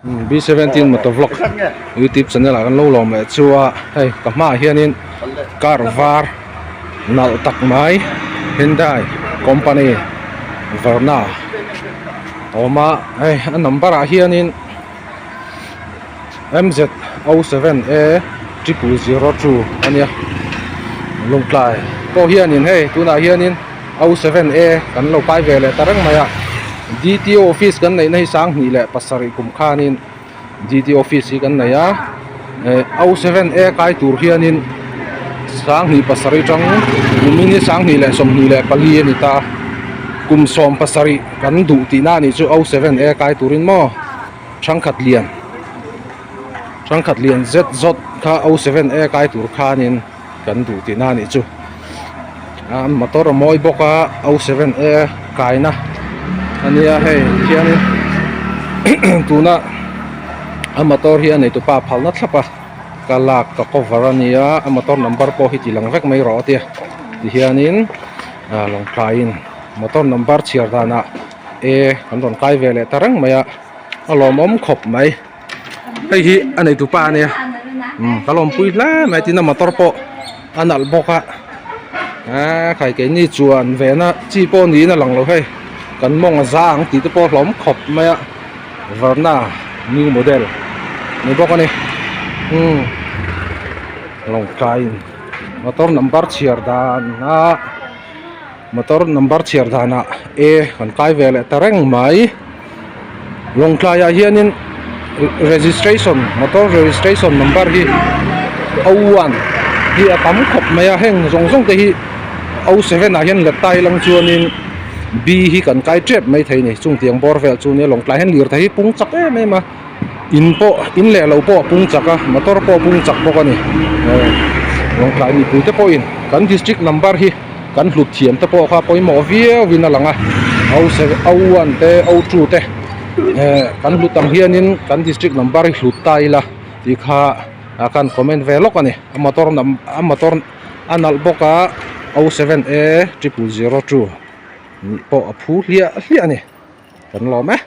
B17 motovlog YouTube channel kan lo lom le chua hei kama hianin car var nal tak mai Hyundai company Verna oma hei an number a hianin MZ07A 0002 ania lungklai ko hianin hei tuna hianin 07A kan lo pai ve le tarang maya DTO office kan nei nei sang ni le pasari kum khanin DTO office kan nei a 07A kai tur hianin sang ni pasari tang mini sang ni le som ni le pali ni ta kum som pasari kan du ti na ni chu 07A kai turin mo changkhat lian ZZ kha 07A kai tur khanin kan du ti na ni chu motor moi boka 07A kai na ania hei hianin tuna motor hian nei tu pa phalna thlapa kalak ka cover ania motor number po hi tilang vek mai ro tia ti hianin long klain motor number chiar dana e kan ron kai vele tarang maya alomom khop mai hei hi anei tu pa ania kalom pui la mai tina motor po anal boka khai ke ni chuan vena chi po ni na lang lo hei kan mong zang ti te po hlom khop maya Verna new model ni bok ani long kain motor number chiar dan motor number chiar dana e kan kai vele tareng mai long klaya hianin registration motor registration number hi 01 hi atam khop maya heng zong te hi 07 a hian latai lang chuanin B hi kan kai trap mai thei ni chung tiang bor vel chu ni long klai hen lir thei pung chak e mai ma in le lo po pung chaka motor po pung chak po kani long klai ni pu te po in kan district number hi kan hlut thiam te po kha poi mo via win alanga 01 te 02 te kan hlutam hianin kan district number hi hlut tai la ti kha kan comment velok ani motor anal boka 07A 0002 ni po aphu hlia ni kan lo me